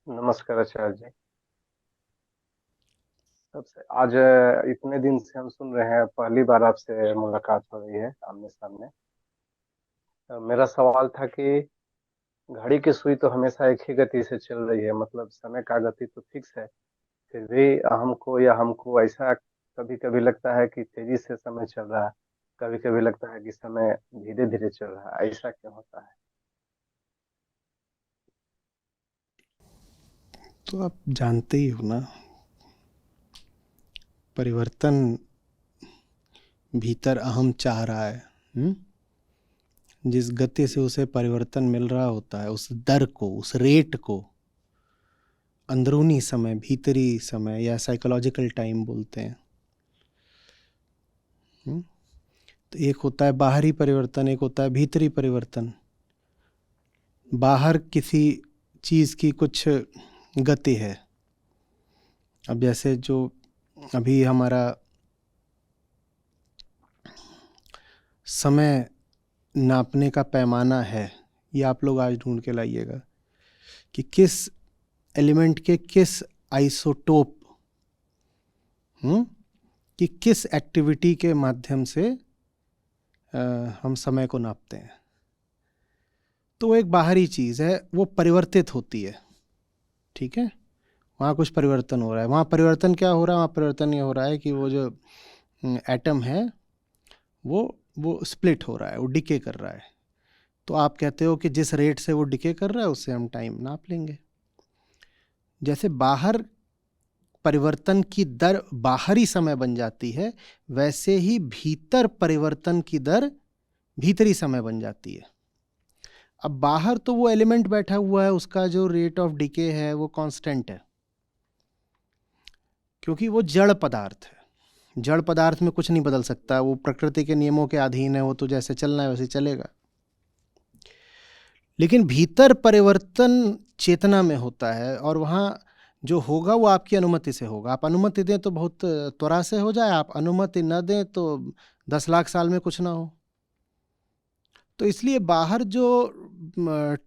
नमस्कार आचार्य जी। सबसे आज इतने दिन से हम सुन रहे हैं, पहली बार आपसे मुलाकात हो रही है आमने सामने। मेरा सवाल था कि घड़ी की सुई तो हमेशा एक ही गति से चल रही है, मतलब समय का गति तो फिक्स है। फिर भी हमको ऐसा कभी कभी लगता है कि तेजी से समय चल रहा है, कभी कभी लगता है कि समय धीरे धीरे चल रहा है। ऐसा क्यों होता है? तो आप जानते ही हो ना, परिवर्तन भीतर अहम चाह रहा है। हुँ? जिस गति से उसे परिवर्तन मिल रहा होता है, उस दर को, उस रेट को अंदरूनी समय, भीतरी समय या साइकोलॉजिकल टाइम बोलते हैं। हुँ? तो एक होता है बाहरी परिवर्तन, एक होता है भीतरी परिवर्तन। बाहर किसी चीज़ की कुछ गति है। अब जैसे जो अभी हमारा समय नापने का पैमाना है, ये आप लोग आज ढूँढ के लाइएगा कि किस एलिमेंट के किस आइसोटोप, कि किस एक्टिविटी के माध्यम से हम समय को नापते हैं। तो वो एक बाहरी चीज़ है, वो परिवर्तित होती है। ठीक है, वहाँ कुछ परिवर्तन हो रहा है। वहाँ परिवर्तन क्या हो रहा है? वहाँ परिवर्तन ये हो रहा है कि वो जो एटम है वो स्प्लिट हो रहा है, वो डिके कर रहा है। तो आप कहते हो कि जिस रेट से वो डिके कर रहा है उससे हम टाइम नाप लेंगे। जैसे बाहर परिवर्तन की दर बाहरी समय बन जाती है, वैसे ही भीतर परिवर्तन की दर भीतरी समय बन जाती है। अब बाहर तो वो एलिमेंट बैठा हुआ है, उसका जो रेट ऑफ डिके है वो कांस्टेंट है, क्योंकि वो जड़ पदार्थ है। जड़ पदार्थ में कुछ नहीं बदल सकता, वो प्रकृति के नियमों के अधीन है, वो तो जैसे चलना है वैसे चलेगा। लेकिन भीतर परिवर्तन चेतना में होता है, और वहाँ जो होगा वो आपकी अनुमति से होगा। आप अनुमति दें तो बहुत त्वरा से हो जाए, आप अनुमति न दें तो 10 लाख साल में कुछ ना हो। तो इसलिए बाहर जो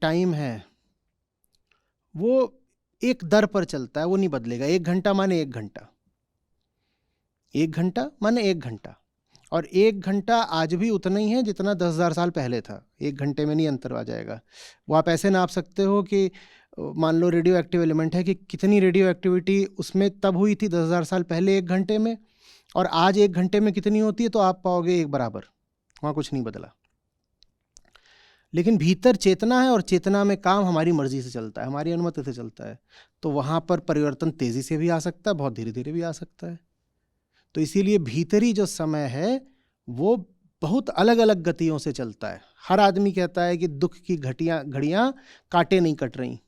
टाइम है वो एक दर पर चलता है, वो नहीं बदलेगा। 1 घंटा माने 1 घंटा, 1 घंटा माने 1 घंटा। और 1 घंटा आज भी उतना ही है जितना 10,000 साल पहले था। 1 घंटे में नहीं अंतर आ जाएगा। वो आप ऐसे नाप सकते हो कि मान लो रेडियो एक्टिव एलिमेंट है, कि कितनी रेडियो एक्टिविटी उसमें तब हुई थी 10,000 साल पहले 1 घंटे में, और आज 1 घंटे में कितनी होती है, तो आप पाओगे एक बराबर। वहाँ कुछ नहीं बदला। लेकिन भीतर चेतना है, और चेतना में काम हमारी मर्जी से चलता है, हमारी अनुमति से चलता है। तो वहाँ पर परिवर्तन तेज़ी से भी आ सकता है, बहुत धीरे धीरे भी आ सकता है। तो इसीलिए भीतरी जो समय है वो बहुत अलग अलग गतियों से चलता है। हर आदमी कहता है कि दुख की घड़ियाँ कांटे नहीं कट रही,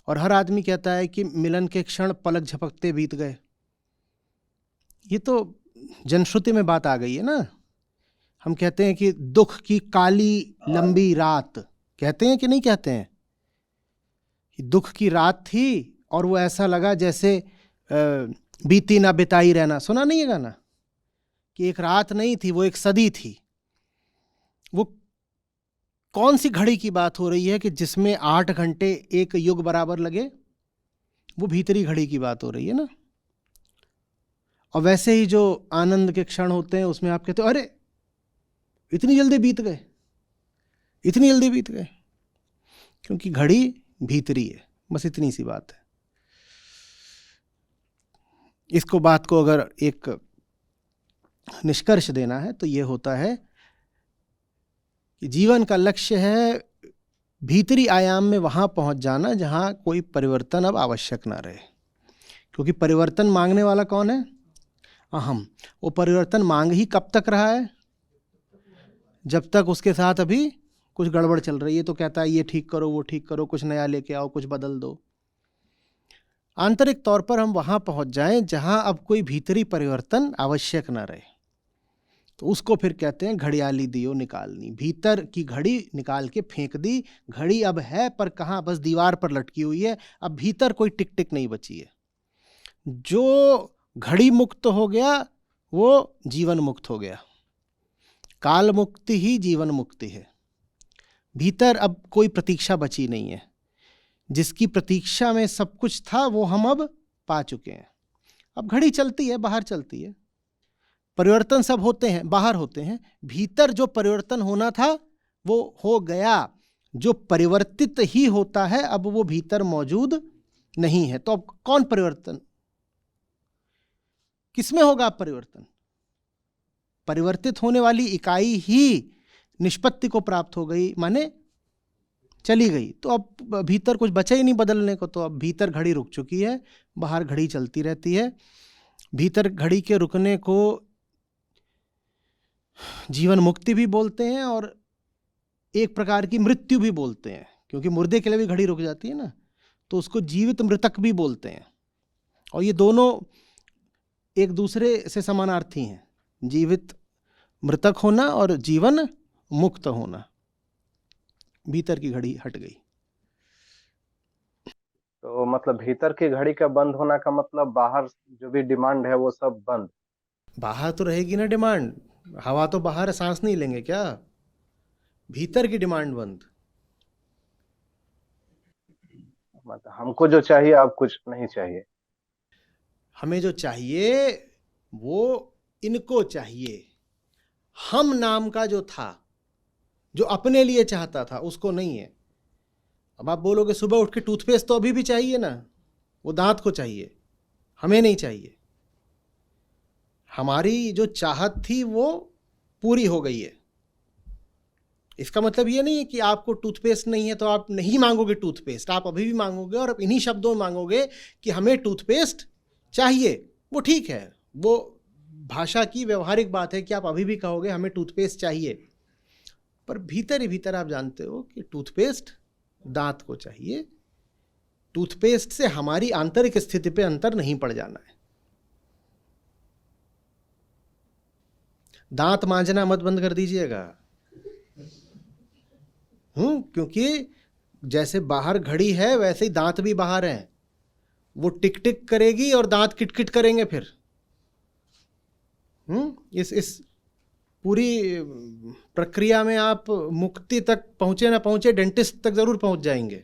और हर आदमी कहता है कि मिलन के क्षण पलक झपकते बीत गए। ये तो जनश्रुति में बात आ गई है ना। हम कहते हैं कि दुख की काली लंबी रात, कहते हैं कि नहीं कहते हैं कि दुख की रात थी और वो ऐसा लगा जैसे बीती ना बिताई रहना। सुना नहीं है गाना कि एक रात नहीं थी, वो एक सदी थी। वो कौन सी घड़ी की बात हो रही है कि जिसमें 8 घंटे एक युग बराबर लगे? वो भीतरी घड़ी की बात हो रही है ना। और वैसे ही जो आनंद के क्षण होते हैं उसमें आप कहते हो अरे इतनी जल्दी बीत गए, इतनी जल्दी बीत गए, क्योंकि घड़ी भीतरी है। बस इतनी सी बात है। इसको बात को अगर एक निष्कर्ष देना है तो ये होता है कि जीवन का लक्ष्य है भीतरी आयाम में वहां पहुंच जाना जहां कोई परिवर्तन अब आवश्यक ना रहे। क्योंकि परिवर्तन मांगने वाला कौन है? अहम। वो परिवर्तन मांग ही कब तक रहा है? जब तक उसके साथ अभी कुछ गड़बड़ चल रही है। तो कहता है ये ठीक करो, वो ठीक करो, कुछ नया लेके आओ, कुछ बदल दो। आंतरिक तौर पर हम वहां पहुंच जाएं जहां अब कोई भीतरी परिवर्तन आवश्यक ना रहे, तो उसको फिर कहते हैं घड़ियाली दियो निकालनी। भीतर की घड़ी निकाल के फेंक दी। घड़ी अब है पर कहाँ? बस दीवार पर लटकी हुई है। अब भीतर कोई टिक टिक नहीं बची है। जो घड़ी मुक्त हो गया वो जीवन मुक्त हो गया। काल मुक्ति ही जीवन मुक्ति है। भीतर अब कोई प्रतीक्षा बची नहीं है। जिसकी प्रतीक्षा में सब कुछ था वो हम अब पा चुके हैं। अब घड़ी चलती है, बाहर चलती है, परिवर्तन सब होते हैं, बाहर होते हैं, भीतर जो परिवर्तन होना था वो हो गया। जो परिवर्तित ही होता है अब वो भीतर मौजूद नहीं है। तो अब कौन परिवर्तन, किसमें होगा अब परिवर्तन? परिवर्तित होने वाली इकाई ही निष्पत्ति को प्राप्त हो गई, माने चली गई। तो अब भीतर कुछ बचा ही नहीं बदलने को। तो अब भीतर घड़ी रुक चुकी है, बाहर घड़ी चलती रहती है। भीतर घड़ी के रुकने को जीवन मुक्ति भी बोलते हैं और एक प्रकार की मृत्यु भी बोलते हैं, क्योंकि मुर्दे के लिए भी घड़ी रुक जाती है ना, तो उसको जीवित मृतक भी बोलते हैं। और ये दोनों एक दूसरे से समानार्थी हैं, जीवित मृतक होना और जीवन मुक्त होना। भीतर की घड़ी हट गई। तो मतलब भीतर की घड़ी का बंद होना का मतलब बाहर जो भी डिमांड है वो सब बंद। बाहर तो रहेगी ना डिमांड, हवा तो बाहर है, सांस नहीं लेंगे क्या? भीतर की डिमांड बंद। मतलब हमको जो चाहिए अब कुछ नहीं चाहिए। हमें जो चाहिए वो इनको चाहिए। हम नाम का जो था, जो अपने लिए चाहता था, उसको नहीं है। अब आप बोलोगे सुबह उठ के टूथपेस्ट तो अभी भी चाहिए ना, वो दांत को चाहिए, हमें नहीं चाहिए। हमारी जो चाहत थी वो पूरी हो गई है। इसका मतलब ये नहीं है कि आपको टूथपेस्ट नहीं है तो आप नहीं मांगोगे टूथपेस्ट, आप अभी भी मांगोगे और इन्हीं शब्दों में मांगोगे कि हमें टूथपेस्ट चाहिए। वो ठीक है, वो भाषा की व्यवहारिक बात है कि आप अभी भी कहोगे हमें टूथपेस्ट चाहिए, पर भीतर ही भीतर आप जानते हो कि टूथपेस्ट दांत को चाहिए। टूथपेस्ट से हमारी आंतरिक स्थिति पे अंतर नहीं पड़ जाना है। दांत मांजना मत बंद कर दीजिएगा, क्योंकि जैसे बाहर घड़ी है वैसे ही दांत भी बाहर हैं। वो टिक टिक करेगी और दांत किटकिट करेंगे फिर। इस पूरी प्रक्रिया में आप मुक्ति तक पहुंचे ना पहुंचे, डेंटिस्ट तक जरूर पहुंच जाएंगे।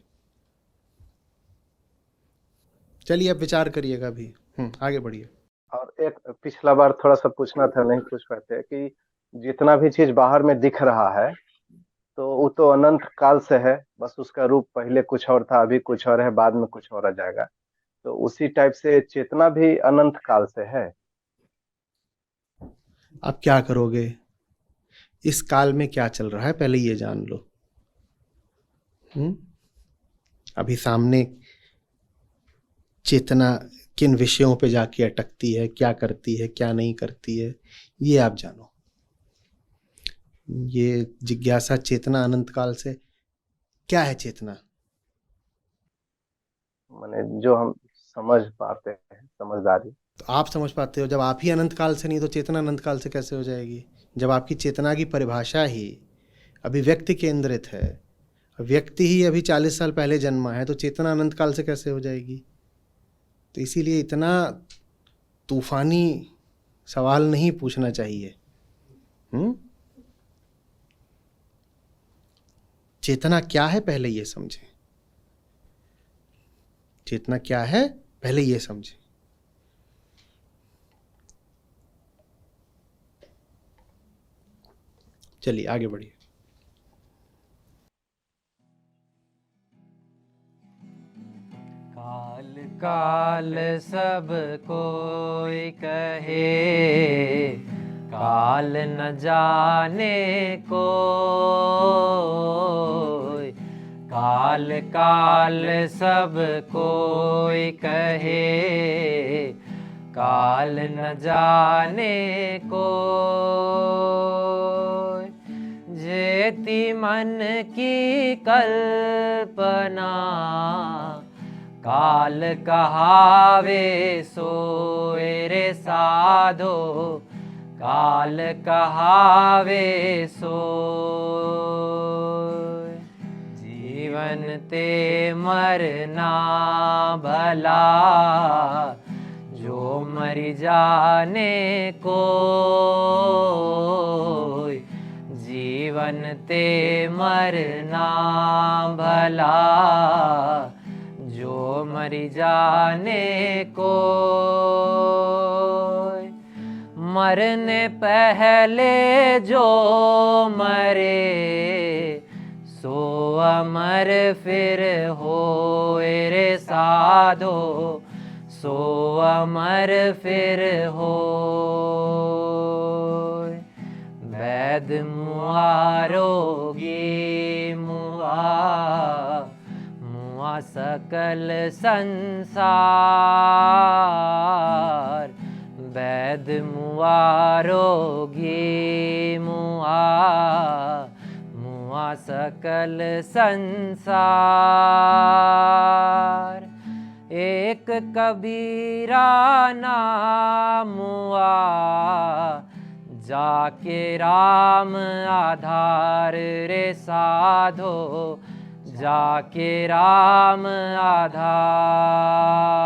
चलिए अब विचार करिएगा अभी, आगे बढ़िए। और एक पिछला बार थोड़ा सा पूछना था, नहीं पूछ पाते, कि जितना भी चीज बाहर में दिख रहा है तो वो तो अनंत काल से है, बस उसका रूप पहले कुछ और था, अभी कुछ और है, बाद में कुछ और आ जाएगा। तो उसी टाइप से चेतना भी अनंत काल से है। आप क्या करोगे? इस काल में क्या चल रहा है पहले ये जान लो। अभी सामने चेतना किन विषयों पे जाके अटकती है, क्या करती है, क्या नहीं करती है, ये आप जानो। ये जिज्ञासा चेतना अनंत काल से, क्या है चेतना? माने जो हम समझ पाते हैं, समझदारी। तो आप समझ पाते हो, जब आप ही अनंत काल से नहीं तो चेतना अनंत काल से कैसे हो जाएगी? जब आपकी चेतना की परिभाषा ही अभी व्यक्ति केंद्रित है, व्यक्ति ही अभी 40 साल पहले जन्मा है, तो चेतना अनंत काल से कैसे हो जाएगी? तो इसीलिए इतना तूफानी सवाल नहीं पूछना चाहिए। चेतना क्या है पहले ये समझें। चेतना क्या है पहले ये समझें। चलिए आगे बढ़िए। काल काल सब कोई कहे, काल न जाने कोई। काल काल सब कोई कहे, काल न जाने कोई। जेति मन की कल्पना, काल कहावे सोए रे साधो। काल कहावे सोए। जीवन ते मरना भला, जो मरि जाने कोई। जीवन ते मरना भला, मर जाने को, मरने पहले जो मरे सो अमर फिर होए रे साधो, सो अमर फिर होए। वैद मुआ रोगी मुआ, मुआ सकल संसार। वैद मुआ रोगी मुआ, मुआ सकल संसार। एक कबीरा नाम मुआ, जाके राम आधार रे साधो, जाके राम आधार।